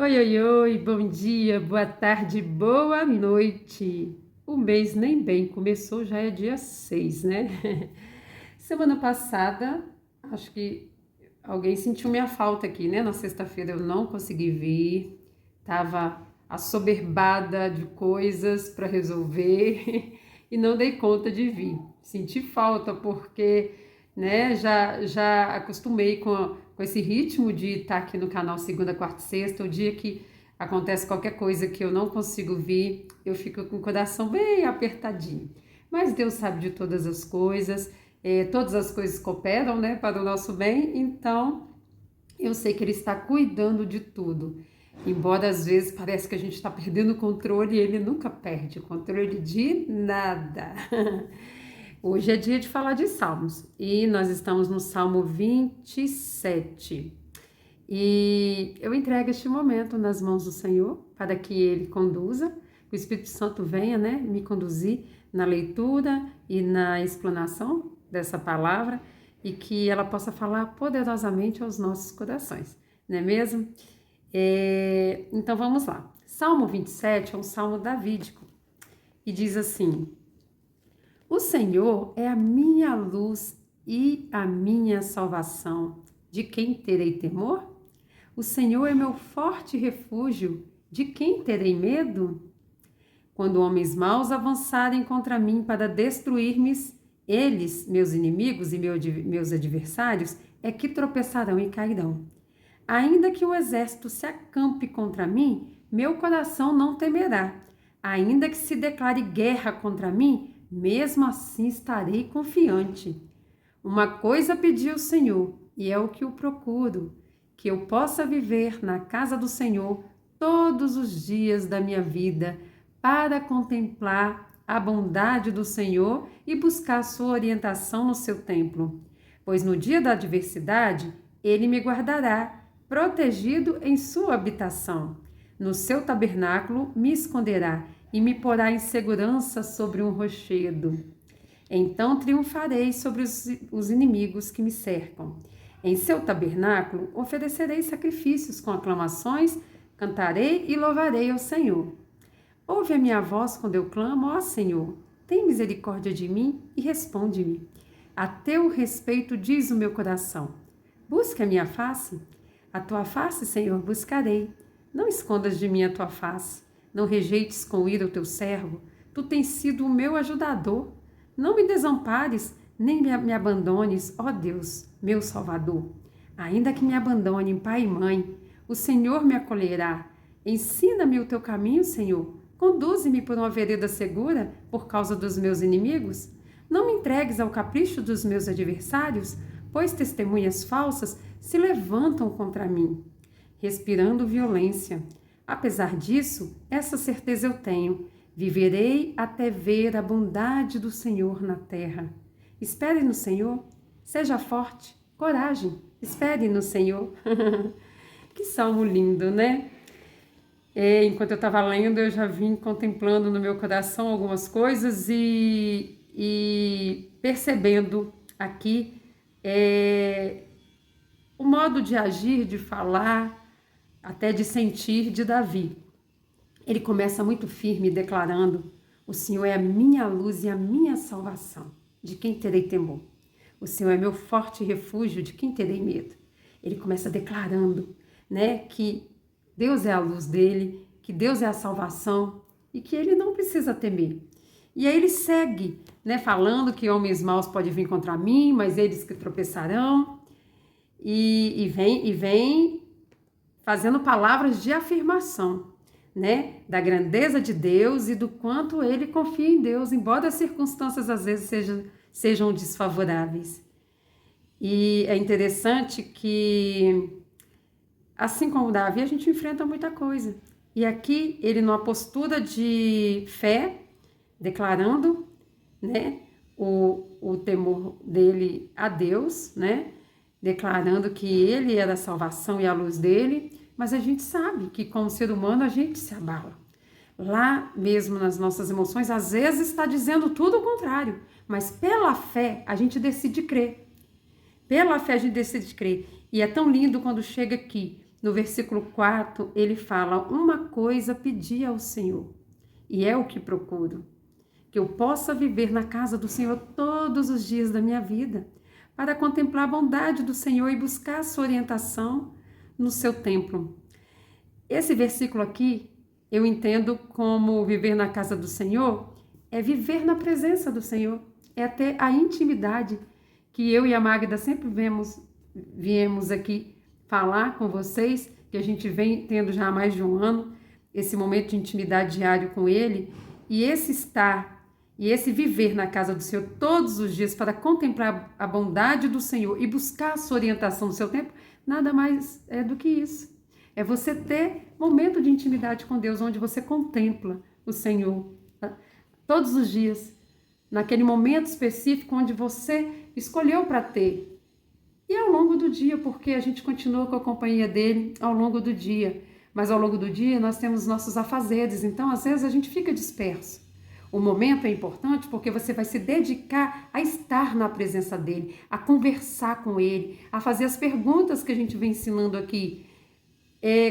Oi, oi, oi, bom dia, boa tarde, boa noite. O mês nem bem começou, já é dia 6, né? Semana passada, acho que alguém sentiu minha falta aqui, né? Na sexta-feira eu não consegui vir, tava assoberbada de coisas para resolver e não dei conta de vir. Senti falta porque, né, já acostumei com esse ritmo de estar aqui no canal segunda, quarta e sexta. O dia que acontece qualquer coisa que eu não consigo vir, eu fico com o coração bem apertadinho. Mas Deus sabe de todas as coisas, todas as coisas cooperam, né, para o nosso bem, então eu sei que Ele está cuidando de tudo. Embora às vezes parece que a gente está perdendo o controle, Ele nunca perde o controle de nada. Hoje é dia de falar de Salmos e nós estamos no Salmo 27. E eu entrego este momento nas mãos do Senhor para que Ele conduza, que o Espírito Santo venha, né, me conduzir na leitura e na explanação dessa palavra e que ela possa falar poderosamente aos nossos corações, não é mesmo? Então vamos lá. Salmo 27 é um salmo davídico e diz assim: O Senhor é a minha luz e a minha salvação. De quem terei temor? O Senhor é meu forte refúgio. De quem terei medo? Quando homens maus avançarem contra mim para destruir-me, eles, meus inimigos e meus adversários, é que tropeçarão e cairão. Ainda que o exército se acampe contra mim, meu coração não temerá. Ainda que se declare guerra contra mim, mesmo assim estarei confiante. Uma coisa pedi ao Senhor, e é o que eu procuro, que eu possa viver na casa do Senhor todos os dias da minha vida, para contemplar a bondade do Senhor e buscar sua orientação no seu templo. Pois no dia da adversidade, Ele me guardará, protegido em sua habitação. No seu tabernáculo me esconderá e me porá em segurança sobre um rochedo. Então triunfarei sobre os inimigos que me cercam. Em seu tabernáculo oferecerei sacrifícios com aclamações, cantarei e louvarei ao Senhor. Ouve a minha voz quando eu clamo, ó Senhor, tem misericórdia de mim e responde-me. A teu respeito diz o meu coração. Busca a minha face. A tua face, Senhor, buscarei. Não escondas de mim a tua face. Não rejeites com ira o teu servo. Tu tens sido o meu ajudador. Não me desampares, nem me abandones, ó Deus, meu Salvador. Ainda que me abandonem pai e mãe, o Senhor me acolherá. Ensina-me o teu caminho, Senhor. Conduze-me por uma vereda segura por causa dos meus inimigos. Não me entregues ao capricho dos meus adversários, pois testemunhas falsas se levantam contra mim, respirando violência. Apesar disso, essa certeza eu tenho: viverei até ver a bondade do Senhor na terra. Espere no Senhor, seja forte, coragem, espere no Senhor. Que salmo lindo, né? Enquanto eu estava lendo, eu já vim contemplando no meu coração algumas coisas e percebendo aqui o modo de agir, de falar, até de sentir de Davi. Ele começa muito firme, declarando: o Senhor é a minha luz e a minha salvação. De quem terei temor? O Senhor é meu forte refúgio, de quem terei medo? Ele começa declarando, né, que Deus é a luz dele, que Deus é a salvação e que ele não precisa temer. E aí ele segue, né, falando que homens maus podem vir contra mim, mas eles que tropeçarão. E vem fazendo palavras de afirmação, né, da grandeza de Deus e do quanto ele confia em Deus, embora as circunstâncias às vezes sejam desfavoráveis. E é interessante que, assim como Davi, a gente enfrenta muita coisa. E aqui ele, numa postura de fé, declarando, né, o temor dele a Deus, né, declarando que ele era a salvação e a luz dele, mas a gente sabe que como ser humano a gente se abala. Lá mesmo nas nossas emoções, às vezes está dizendo tudo o contrário, mas pela fé a gente decide crer. Pela fé a gente decide crer. E é tão lindo quando chega aqui, no versículo 4, ele fala: uma coisa pedi ao Senhor, e é o que procuro, que eu possa viver na casa do Senhor todos os dias da minha vida, para contemplar a bondade do Senhor e buscar a sua orientação no seu templo. Esse versículo aqui, eu entendo como viver na casa do Senhor, é viver na presença do Senhor, é ter a intimidade que eu e a Magda sempre viemos aqui falar com vocês, que a gente vem tendo já há mais de um ano, esse momento de intimidade diário com Ele, e esse estar e esse viver na casa do Senhor todos os dias para contemplar a bondade do Senhor e buscar a sua orientação no seu tempo, nada mais é do que isso. É você ter momento de intimidade com Deus, onde você contempla o Senhor, tá? Todos os dias, naquele momento específico onde você escolheu para ter. E ao longo do dia, porque a gente continua com a companhia dele ao longo do dia. Mas ao longo do dia nós temos nossos afazeres, então às vezes a gente fica disperso. O momento é importante porque você vai se dedicar a estar na presença dele, a conversar com ele, a fazer as perguntas que a gente vem ensinando aqui.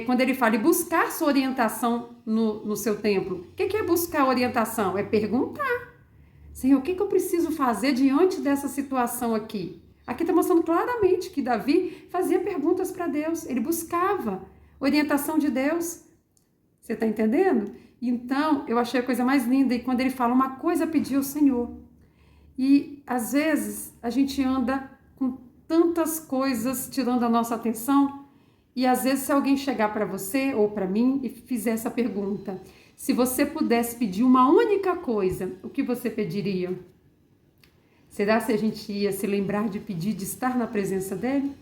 Quando ele fala, e buscar sua orientação no seu templo. O que é buscar orientação? É perguntar. Senhor, o que eu preciso fazer diante dessa situação aqui? Aqui está mostrando claramente que Davi fazia perguntas para Deus. Ele buscava orientação de Deus. Você está entendendo? Então, eu achei a coisa mais linda. E quando ele fala, uma coisa pediu ao Senhor. E, às vezes, a gente anda com tantas coisas tirando a nossa atenção. E, às vezes, se alguém chegar para você ou para mim e fizer essa pergunta, se você pudesse pedir uma única coisa, o que você pediria? Será que a gente ia se lembrar de pedir, de estar na presença dele?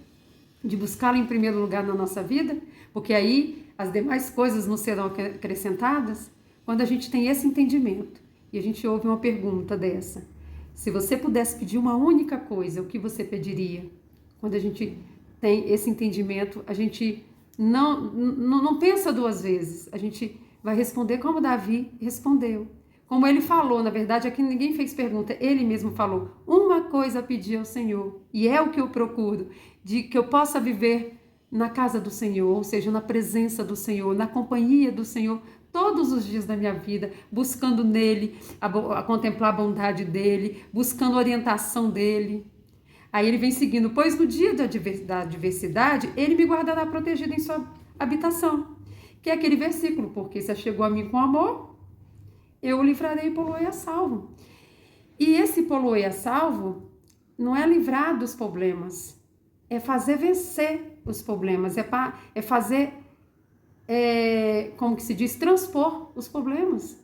De buscá-lo em primeiro lugar na nossa vida? Porque aí as demais coisas não serão acrescentadas? Quando a gente tem esse entendimento e a gente ouve uma pergunta dessa, se você pudesse pedir uma única coisa, o que você pediria? Quando a gente tem esse entendimento, a gente não pensa duas vezes, a gente vai responder como Davi respondeu. Como ele falou, na verdade, aqui ninguém fez pergunta, ele mesmo falou, uma coisa pedi ao Senhor, e é o que eu procuro, de que eu possa viver na casa do Senhor, ou seja, na presença do Senhor, na companhia do Senhor, todos os dias da minha vida, buscando nele, a contemplar a bondade dele, buscando a orientação dele. Aí ele vem seguindo, pois no dia da adversidade, ele me guardará protegido em sua habitação. Que é aquele versículo, porque se chegou a mim com amor, eu o livrarei e poloei a salvo. E esse poloei a salvo não é livrar dos problemas, é fazer vencer os problemas, é fazer, como que se diz, transpor os problemas.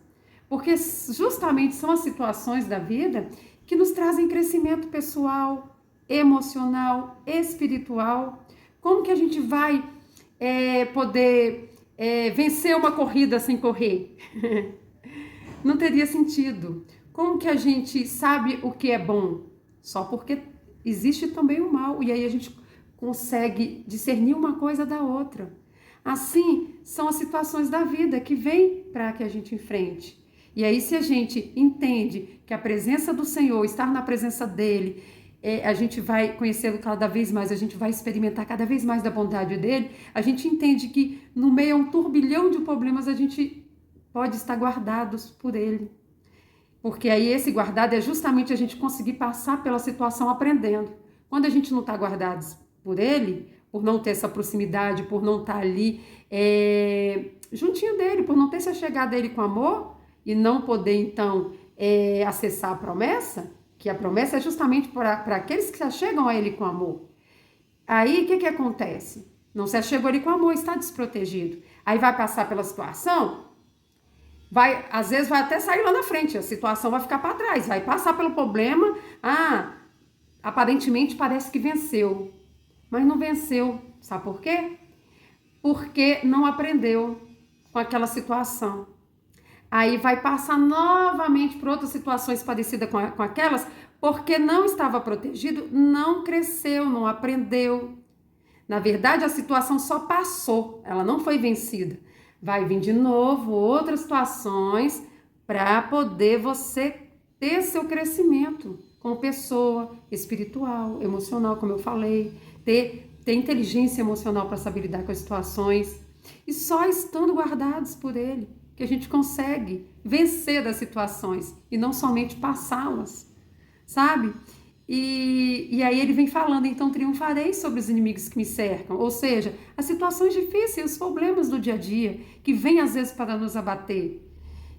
Porque justamente são as situações da vida que nos trazem crescimento pessoal, emocional, espiritual. Como que a gente vai poder vencer uma corrida sem correr? Não teria sentido. Como que a gente sabe o que é bom? Só porque existe também o mal. E aí a gente consegue discernir uma coisa da outra. Assim, são as situações da vida que vêm para que a gente enfrente. E aí, se a gente entende que a presença do Senhor, estar na presença dEle, a gente vai conhecê-lo cada vez mais, a gente vai experimentar cada vez mais da bondade dEle, a gente entende que no meio a um turbilhão de problemas, a gente pode estar guardados por Ele. Porque aí esse guardado é justamente a gente conseguir passar pela situação aprendendo. Quando a gente não está guardados por Ele, por não ter essa proximidade, por não estar ali juntinho dEle, por não ter se achegado a Ele com amor e não poder então acessar a promessa, que a promessa é justamente para aqueles que se achegam a Ele com amor. Aí o que acontece? Não se achegou a Ele com amor, está desprotegido. Aí vai passar pela situação, às vezes vai até sair lá na frente, a situação vai ficar para trás, vai passar pelo problema, aparentemente parece que venceu, mas não venceu, sabe por quê? Porque não aprendeu com aquela situação. Aí vai passar novamente por outras situações parecidas com aquelas, porque não estava protegido, não cresceu, não aprendeu. Na verdade, a situação só passou, ela não foi vencida. Vai vir de novo outras situações para poder você ter seu crescimento como pessoa espiritual, emocional, como eu falei, ter ter inteligência emocional para saber lidar com as situações. E só estando guardados por Ele que a gente consegue vencer das situações e não somente passá-las, sabe? E aí ele vem falando, então triunfarei sobre os inimigos que me cercam, ou seja, as situações difíceis, os problemas do dia a dia, que vêm às vezes para nos abater.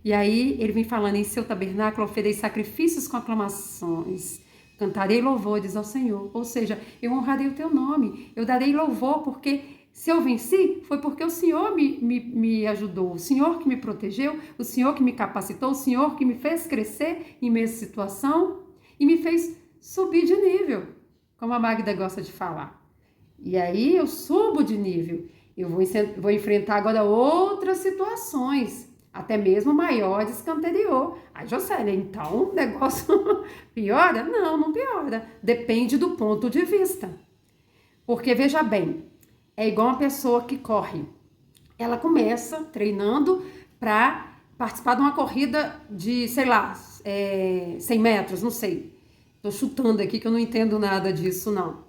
E aí ele vem falando, em seu tabernáculo oferei sacrifícios com aclamações, cantarei louvores ao Senhor, ou seja, eu honrarei o teu nome, eu darei louvor, porque se eu venci, foi porque o Senhor me ajudou, o Senhor que me protegeu, o Senhor que me capacitou, o Senhor que me fez crescer em meia situação e me fez subir de nível, como a Magda gosta de falar. E aí eu subo de nível, eu vou enfrentar agora outras situações, até mesmo maiores que a anterior. Aí, Jocélia, então o negócio piora? Não, não piora. Depende do ponto de vista. Porque, veja bem, é igual uma pessoa que corre. Ela começa treinando para participar de uma corrida de, sei lá, 100 metros, não sei. Estou chutando aqui que eu não entendo nada disso, não.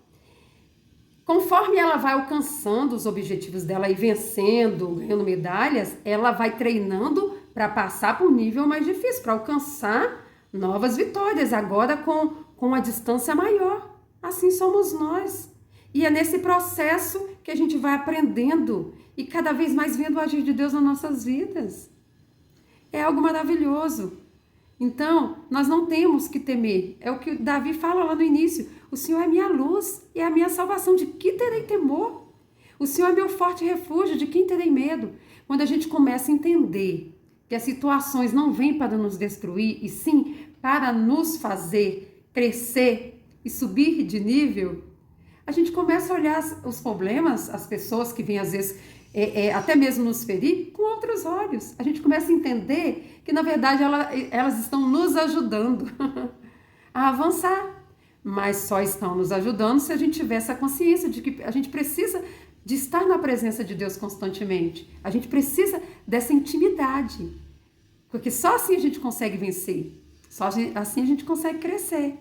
Conforme ela vai alcançando os objetivos dela e vencendo, ganhando medalhas, ela vai treinando para passar para um nível mais difícil, para alcançar novas vitórias, agora com a distância maior. Assim somos nós. E é nesse processo que a gente vai aprendendo e cada vez mais vendo o agir de Deus nas nossas vidas. É algo maravilhoso. Então, nós não temos que temer. É o que Davi fala lá no início. O Senhor é minha luz e a minha salvação. De que terei temor? O Senhor é meu forte refúgio. De quem terei medo? Quando a gente começa a entender que as situações não vêm para nos destruir, e sim para nos fazer crescer e subir de nível, a gente começa a olhar os problemas, as pessoas que vêm às vezes até mesmo nos ferir, com outros olhos. A gente começa a entender que, na verdade, elas estão nos ajudando a avançar. Mas só estão nos ajudando se a gente tiver essa consciência de que a gente precisa de estar na presença de Deus constantemente. A gente precisa dessa intimidade. Porque só assim a gente consegue vencer. Só assim a gente consegue crescer.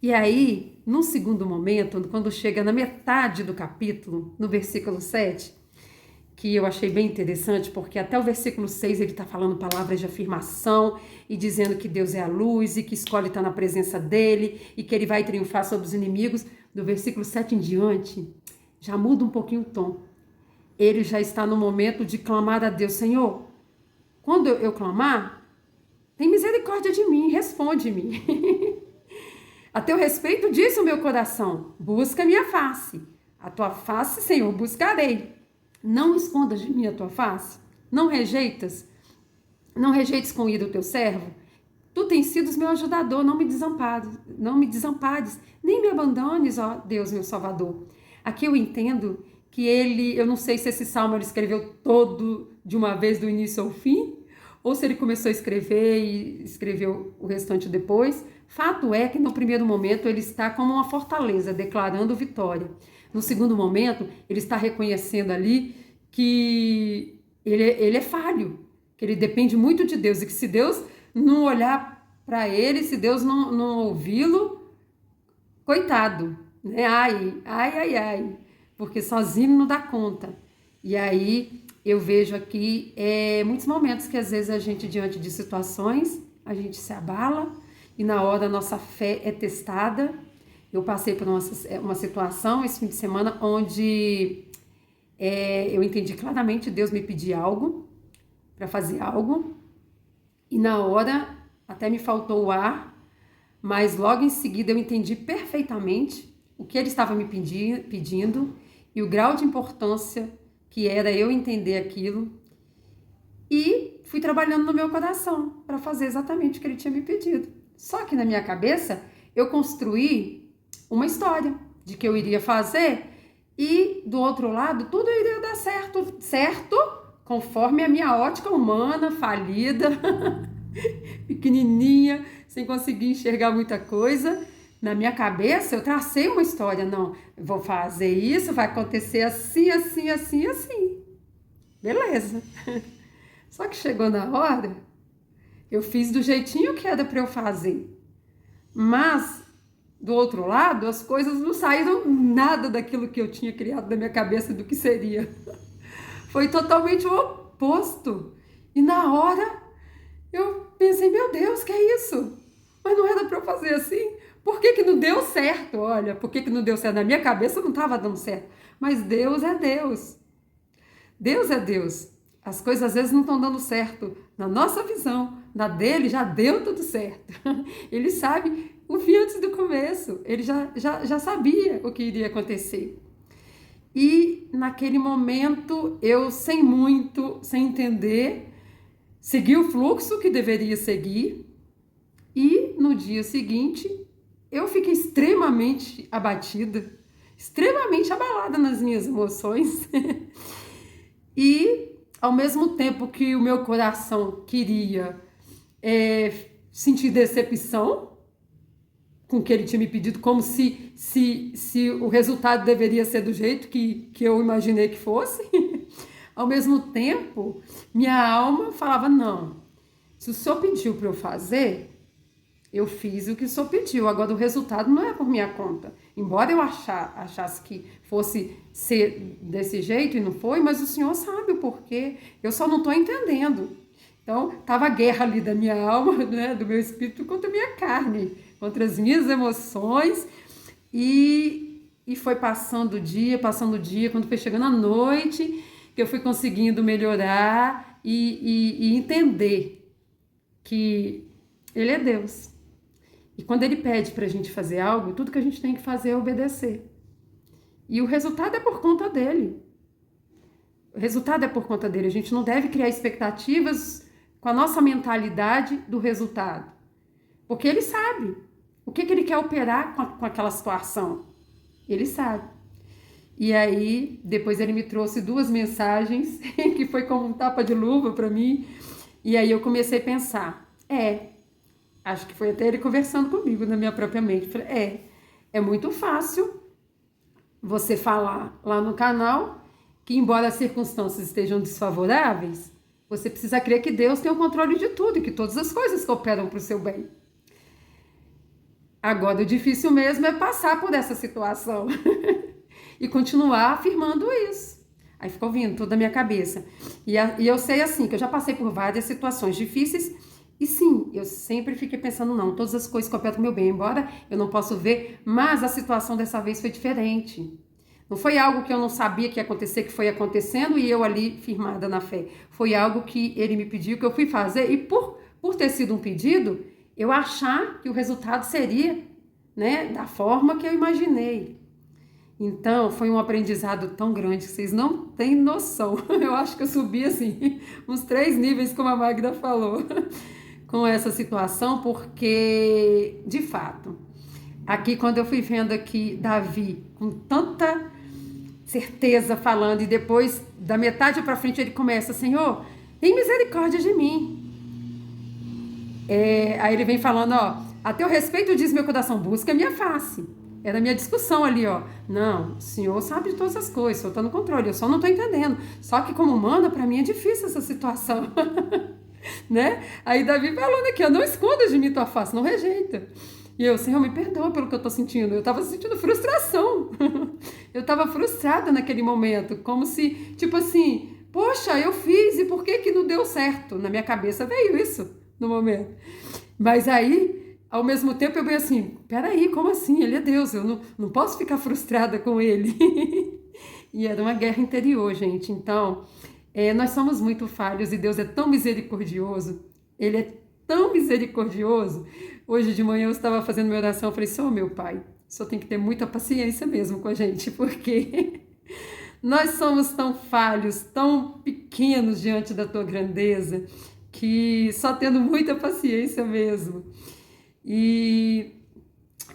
E aí, num segundo momento, quando chega na metade do capítulo, no versículo 7, que eu achei bem interessante, porque até o versículo 6 ele está falando palavras de afirmação e dizendo que Deus é a luz e que escolhe estar na presença dele e que ele vai triunfar sobre os inimigos. Do versículo 7 em diante, já muda um pouquinho o tom. Ele já está no momento de clamar a Deus: Senhor, quando eu clamar, tem misericórdia de mim, responde-me. A teu respeito disse o meu coração: busca a minha face. A tua face, Senhor, buscarei. Não escondas de mim a tua face. Não rejeites com ira o teu servo. Tu tens sido o meu ajudador, não me desampares, nem me abandones, ó Deus, meu Salvador. Aqui eu entendo que eu não sei se esse salmo ele escreveu todo de uma vez, do início ao fim, ou se ele começou a escrever e escreveu o restante depois. Fato é que no primeiro momento ele está como uma fortaleza, declarando vitória. No segundo momento, ele está reconhecendo ali que ele é falho, que ele depende muito de Deus e que se Deus não olhar para ele, se Deus não ouvi-lo, coitado, né? Ai, porque sozinho não dá conta. E aí eu vejo aqui muitos momentos que às vezes a gente, diante de situações, a gente se abala e na hora a nossa fé é testada. Eu passei por uma situação esse fim de semana onde eu entendi claramente Deus me pedir algo, para fazer algo, e na hora até me faltou o ar, mas logo em seguida eu entendi perfeitamente o que ele estava me pedindo e o grau de importância que era eu entender aquilo, e fui trabalhando no meu coração para fazer exatamente o que ele tinha me pedido. Só que na minha cabeça eu construí uma história de que eu iria fazer e do outro lado tudo iria dar certo, conforme a minha ótica humana, falida, pequenininha, sem conseguir enxergar muita coisa. Na minha cabeça eu tracei uma história, não, eu vou fazer isso, vai acontecer assim, assim, assim, assim. Beleza. Só que chegou na hora, eu fiz do jeitinho que era para eu fazer. Mas do outro lado, as coisas não saíram nada daquilo que eu tinha criado na minha cabeça do que seria. Foi totalmente o oposto. E na hora eu pensei, meu Deus, que é isso? Mas não era para eu fazer assim? Por que que não deu certo? Olha, por que que não deu certo? Na minha cabeça não estava dando certo. Mas Deus é Deus. Deus é Deus. As coisas às vezes não estão dando certo na nossa visão, na dele já deu tudo certo. Ele sabe o fim antes do começo, ele já sabia o que iria acontecer. E naquele momento eu, sem entender, segui o fluxo que deveria seguir e no dia seguinte eu fiquei extremamente abatida, extremamente abalada nas minhas emoções. E ao mesmo tempo que o meu coração queria sentir decepção com o que ele tinha me pedido, como se o resultado deveria ser do jeito que eu imaginei que fosse, ao mesmo tempo, minha alma falava, não, se o senhor pediu para eu fazer, eu fiz o que o senhor pediu, agora o resultado não é por minha conta. Embora eu achasse que fosse ser desse jeito e não foi, mas o senhor sabe o porquê, eu só não estou entendendo. Então, estava a guerra ali da minha alma, né, do meu espírito contra a minha carne, contra as minhas emoções, e foi passando o dia, quando foi chegando a noite, que eu fui conseguindo melhorar e entender que Ele é Deus. E quando Ele pede para a gente fazer algo, tudo que a gente tem que fazer é obedecer. E o resultado é por conta dele. O resultado é por conta dele. A gente não deve criar expectativas com a nossa mentalidade do resultado. Porque Ele sabe o que Ele quer operar com aquela situação. Ele sabe. E aí, depois Ele me trouxe 2 mensagens, que foi como um tapa de luva para mim. E aí eu comecei a pensar, acho que foi até Ele conversando comigo na minha própria mente. Falei, é muito fácil você falar lá no canal que, embora as circunstâncias estejam desfavoráveis, você precisa crer que Deus tem o controle de tudo e que todas as coisas cooperam para o seu bem. Agora, o difícil mesmo é passar por essa situação e continuar afirmando isso. Aí ficou vindo toda a minha cabeça. E eu sei assim, que eu já passei por várias situações difíceis e sim, eu sempre fiquei pensando, não, todas as coisas cooperam para o meu bem, embora eu não possa ver, mas a situação dessa vez foi diferente. Não foi algo que eu não sabia que ia acontecer, que foi acontecendo e eu ali firmada na fé. Foi algo que Ele me pediu, que eu fui fazer e por ter sido um pedido, eu achar que o resultado seria, né, da forma que eu imaginei. Então, foi um aprendizado tão grande que vocês não têm noção. Eu acho que eu subi, assim, uns 3 níveis, como a Magda falou, com essa situação, porque, de fato, aqui quando eu fui vendo aqui Davi, com tanta certeza falando, e depois, da metade para frente, ele começa, Senhor, tem misericórdia de mim. Aí ele vem falando, a teu respeito diz meu coração, busca a minha face. Era a minha discussão ali, não, o Senhor sabe de todas as coisas, o Senhor está no controle, eu só não estou entendendo. Só que como humana, para mim é difícil essa situação. Né? Aí Davi falando aqui, não esconda de mim tua face, não rejeita. E eu, Senhor, me perdoa pelo que eu estou sentindo. Eu estava sentindo frustração. Eu estava frustrada naquele momento, como se, tipo assim, poxa, eu fiz e por que não deu certo? Na minha cabeça veio isso no momento. Mas aí, ao mesmo tempo, eu bem assim, peraí, como assim? Ele é Deus, eu não posso ficar frustrada com ele. E era uma guerra interior, gente. Então, nós somos muito falhos e Deus é tão misericordioso. Ele é tão misericordioso. Hoje de manhã eu estava fazendo minha oração, eu falei, Senhor, meu Pai, o Senhor tem que ter muita paciência mesmo com a gente, porque nós somos tão falhos, tão pequenos diante da Tua grandeza, que só tendo muita paciência mesmo. E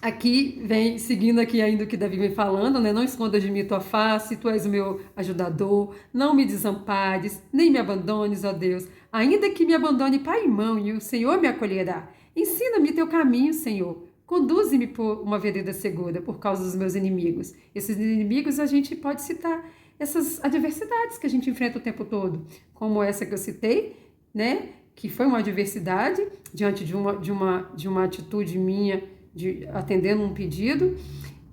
aqui vem, seguindo aqui ainda o que Davi vem falando, né? Não esconda de mim tua face, tu és o meu ajudador, não me desampares, nem me abandones, ó Deus. Ainda que me abandone pai e mãe, o Senhor me acolherá. Ensina-me teu caminho, Senhor. Conduze-me por uma vereda segura, por causa dos meus inimigos. Esses inimigos a gente pode citar essas adversidades que a gente enfrenta o tempo todo, como essa que eu citei, né? Que foi uma adversidade diante de uma atitude minha atendendo um pedido,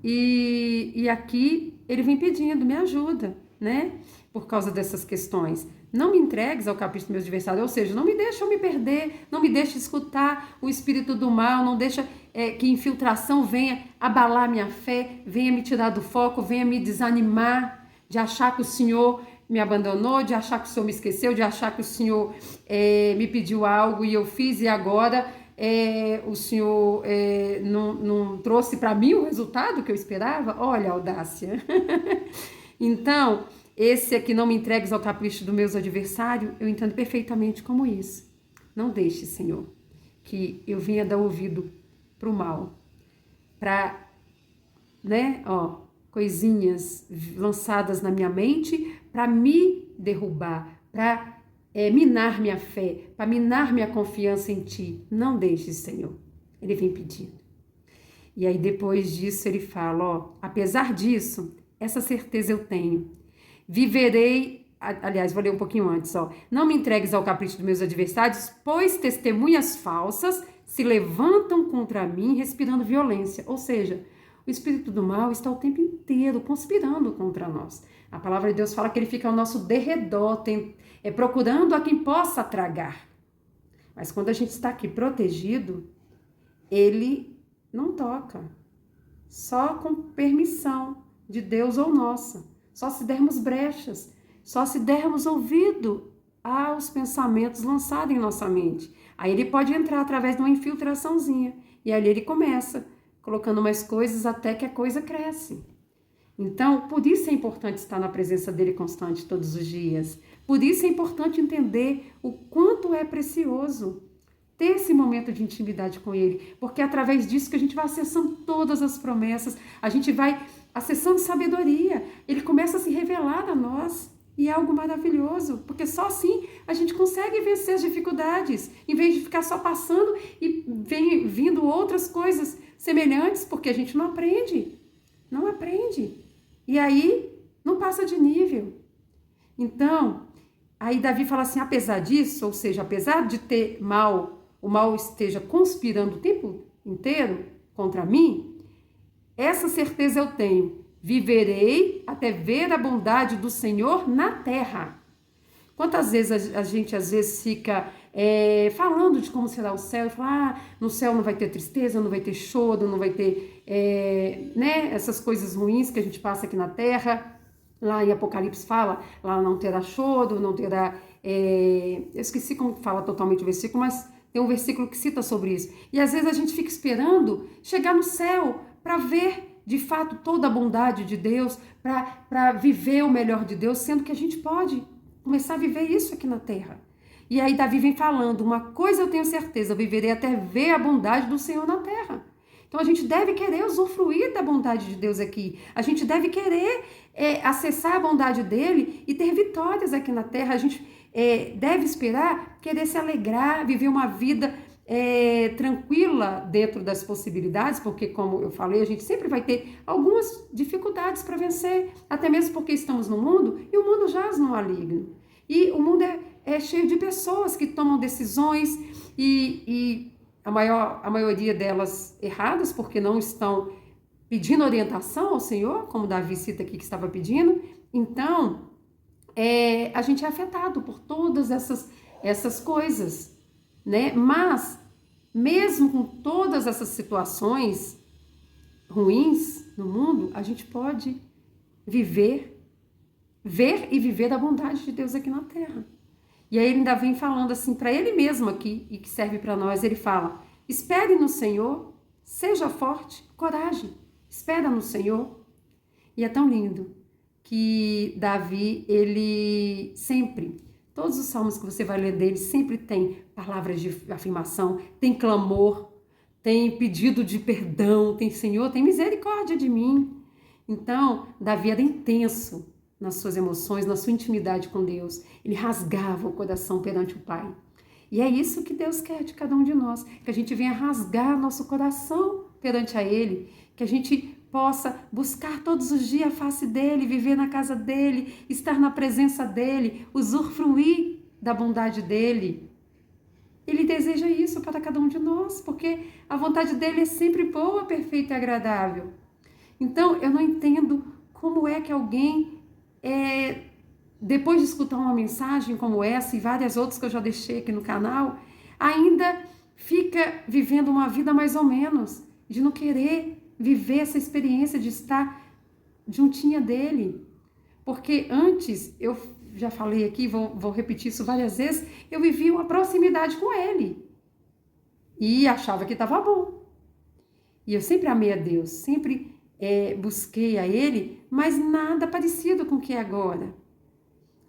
e aqui ele vem pedindo, me ajuda, né? Por causa dessas questões. Não me entregues ao capricho dos meus adversários, ou seja, não me deixa eu me perder, não me deixa escutar o espírito do mal, não deixa que infiltração venha abalar minha fé, venha me tirar do foco, venha me desanimar de achar que o Senhor me abandonou, de achar que o Senhor me esqueceu, de achar que o Senhor me pediu algo e eu fiz e agora o Senhor não trouxe para mim o resultado que eu esperava. Olha a audácia. Então, esse aqui, não me entregues ao capricho dos meus adversários, eu entendo perfeitamente como isso. Não deixe, Senhor, que eu venha dar ouvido para o mal, para, coisinhas lançadas na minha mente para me derrubar, para minar minha fé, para minar minha confiança em Ti. Não deixe, Senhor. Ele vem pedindo. E aí depois disso ele fala, apesar disso, essa certeza eu tenho. Viverei, aliás, vou ler um pouquinho antes, não me entregues ao capricho dos meus adversários, pois testemunhas falsas se levantam contra mim, respirando violência. Ou seja, o espírito do mal está o tempo inteiro conspirando contra nós. A palavra de Deus fala que ele fica ao nosso derredor, procurando a quem possa tragar. Mas quando a gente está aqui protegido, ele não toca. Só com permissão de Deus ou nossa. Só se dermos brechas. Só se dermos ouvido aos pensamentos lançados em nossa mente. Aí ele pode entrar através de uma infiltraçãozinha. E ali ele começa colocando mais coisas até que a coisa cresce. Então, por isso é importante estar na presença dele constante todos os dias. Por isso é importante entender o quanto é precioso ter esse momento de intimidade com ele, porque é através disso que a gente vai acessando todas as promessas, a gente vai acessando sabedoria, ele começa a se revelar a nós, e é algo maravilhoso, porque só assim a gente consegue vencer as dificuldades, em vez de ficar só passando e vindo outras coisas semelhantes, porque a gente não aprende, e aí não passa de nível. Então, aí Davi fala assim, apesar disso, ou seja, apesar de ter o mal esteja conspirando o tempo inteiro contra mim, essa certeza eu tenho, viverei até ver a bondade do Senhor na terra. Quantas vezes a gente às vezes fica falando de como será o céu, e fala, no céu não vai ter tristeza, não vai ter choro, não vai ter essas coisas ruins que a gente passa aqui na terra. Lá em Apocalipse fala, lá não terá choro, não terá... eu esqueci como fala totalmente o versículo, mas tem um versículo que cita sobre isso. E às vezes a gente fica esperando chegar no céu para ver, de fato, toda a bondade de Deus, para viver o melhor de Deus, sendo que a gente pode começar a viver isso aqui na terra. E aí Davi vem falando, uma coisa eu tenho certeza, eu viverei até ver a bondade do Senhor na terra. Então a gente deve querer usufruir da bondade de Deus aqui. A gente deve querer acessar a bondade dele e ter vitórias aqui na terra. A gente deve esperar, querer se alegrar, viver uma vida tranquila dentro das possibilidades, porque, como eu falei, a gente sempre vai ter algumas dificuldades para vencer, até mesmo porque estamos no mundo e o mundo jaz no maligno. E o mundo é cheio de pessoas que tomam decisões e a maioria delas erradas, porque não estão pedindo orientação ao Senhor, como Davi cita aqui que estava pedindo. Então, a gente é afetado por todas essas coisas, né? Mas, mesmo com todas essas situações ruins no mundo, a gente pode ver e viver a bondade de Deus aqui na terra. E aí ele ainda vem falando assim para ele mesmo aqui, e que serve para nós, ele fala, espere no Senhor, seja forte, coragem, espera no Senhor. E é tão lindo que Davi, ele sempre, todos os salmos que você vai ler dele, sempre tem palavras de afirmação, tem clamor, tem pedido de perdão, tem Senhor, tem misericórdia de mim. Então, Davi era intenso nas suas emoções, na sua intimidade com Deus. Ele rasgava o coração perante o Pai. E é isso que Deus quer de cada um de nós, que a gente venha rasgar nosso coração perante a Ele, que a gente possa buscar todos os dias a face dEle, viver na casa dEle, estar na presença dEle, usufruir da bondade dEle. Ele deseja isso para cada um de nós, porque a vontade dele é sempre boa, perfeita e agradável. Então, eu não entendo como é que alguém, depois de escutar uma mensagem como essa e várias outras que eu já deixei aqui no canal, ainda fica vivendo uma vida mais ou menos, de não querer viver essa experiência de estar juntinha dele. Porque antes, eu já falei aqui, vou repetir isso várias vezes, eu vivia uma proximidade com ele e achava que estava bom. E eu sempre amei a Deus, sempre busquei a ele, mas nada parecido com o que é agora.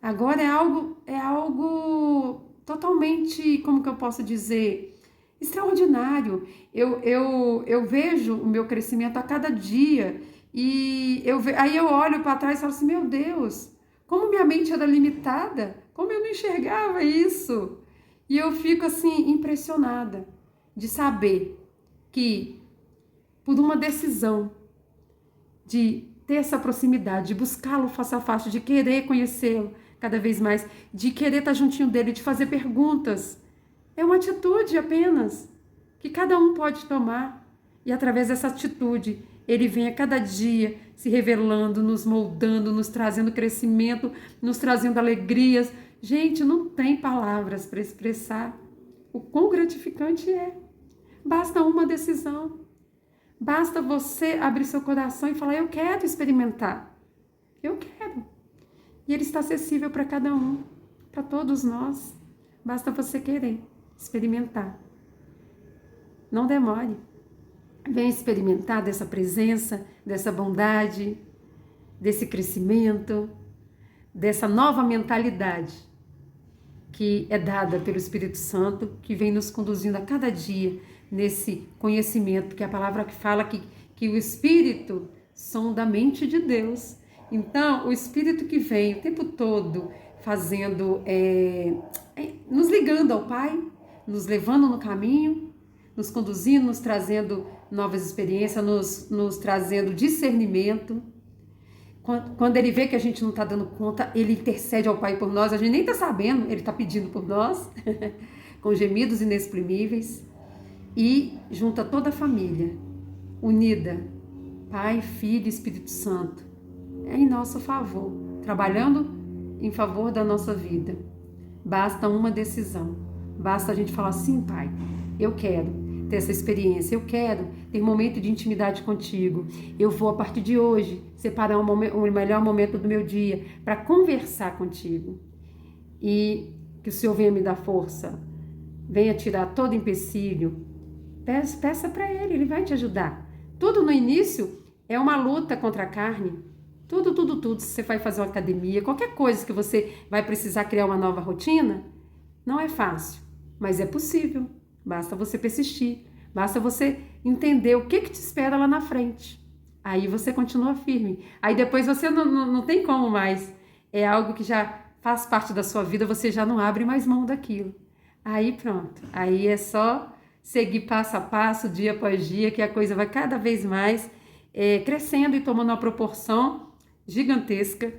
Agora é algo totalmente, como que eu posso dizer, extraordinário. Eu vejo o meu crescimento a cada dia e aí eu olho para trás e falo assim, meu Deus, como minha mente era limitada, como eu não enxergava isso. E eu fico assim impressionada de saber que por uma decisão de ter essa proximidade, de buscá-lo face a face, de querer conhecê-lo cada vez mais, de querer estar juntinho dele, de fazer perguntas. É uma atitude apenas que cada um pode tomar. E através dessa atitude, ele vem a cada dia se revelando, nos moldando, nos trazendo crescimento, nos trazendo alegrias. Gente, não tem palavras para expressar o quão gratificante é. Basta uma decisão. Basta você abrir seu coração e falar, eu quero experimentar. Eu quero. E ele está acessível para cada um, para todos nós. Basta você querer experimentar. Não demore. Venha experimentar dessa presença, dessa bondade, desse crescimento, dessa nova mentalidade que é dada pelo Espírito Santo, que vem nos conduzindo a cada dia nesse conhecimento, que é a palavra que fala que o Espírito sonda a mente de Deus. Então, o Espírito que vem o tempo todo fazendo, nos ligando ao Pai, nos levando no caminho, nos conduzindo, nos trazendo novas experiências, nos trazendo discernimento. Quando ele vê que a gente não está dando conta, ele intercede ao Pai por nós, a gente nem está sabendo, ele está pedindo por nós, com gemidos inexprimíveis, e junta toda a família, unida, Pai, Filho e Espírito Santo, em nosso favor, trabalhando em favor da nossa vida. Basta uma decisão, basta a gente falar assim, Pai, eu quero ter essa experiência, eu quero ter momento de intimidade contigo, eu vou a partir de hoje separar o melhor momento do meu dia para conversar contigo, e que o Senhor venha me dar força, venha tirar todo empecilho, peça para ele vai te ajudar. Tudo no início é uma luta contra a carne, tudo, se você vai fazer uma academia, qualquer coisa que você vai precisar criar uma nova rotina, não é fácil, mas é possível. Basta você persistir, basta você entender o que te espera lá na frente. Aí você continua firme. Aí depois você não tem como mais. É algo que já faz parte da sua vida, você já não abre mais mão daquilo. Aí pronto. Aí é só seguir passo a passo, dia após dia, que a coisa vai cada vez mais crescendo e tomando uma proporção gigantesca.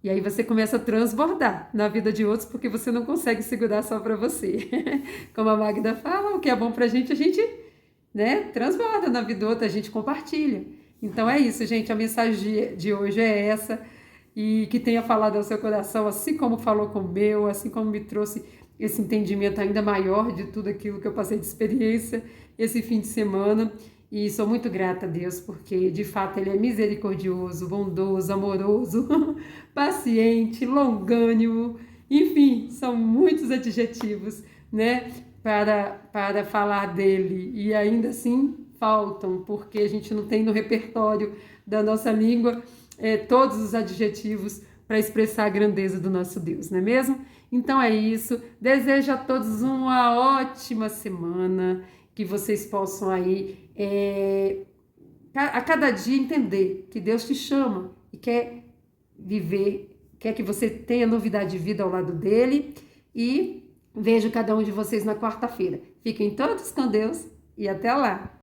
E aí você começa a transbordar na vida de outros, porque você não consegue segurar só para você. Como a Magda fala, o que é bom pra gente, a gente transborda na vida do outro, a gente compartilha. Então é isso, gente, a mensagem de hoje é essa, e que tenha falado ao seu coração, assim como falou com o meu, assim como me trouxe esse entendimento ainda maior de tudo aquilo que eu passei de experiência esse fim de semana. E sou muito grata a Deus, porque de fato Ele é misericordioso, bondoso, amoroso, paciente, longânimo, enfim, são muitos adjetivos, para falar dele, e ainda assim faltam, porque a gente não tem no repertório da nossa língua todos os adjetivos para expressar a grandeza do nosso Deus, não é mesmo? Então é isso, desejo a todos uma ótima semana, que vocês possam aí a cada dia entender que Deus te chama e quer viver, quer que você tenha novidade de vida ao lado dele, e vejo cada um de vocês na quarta-feira. Fiquem todos com Deus e até lá!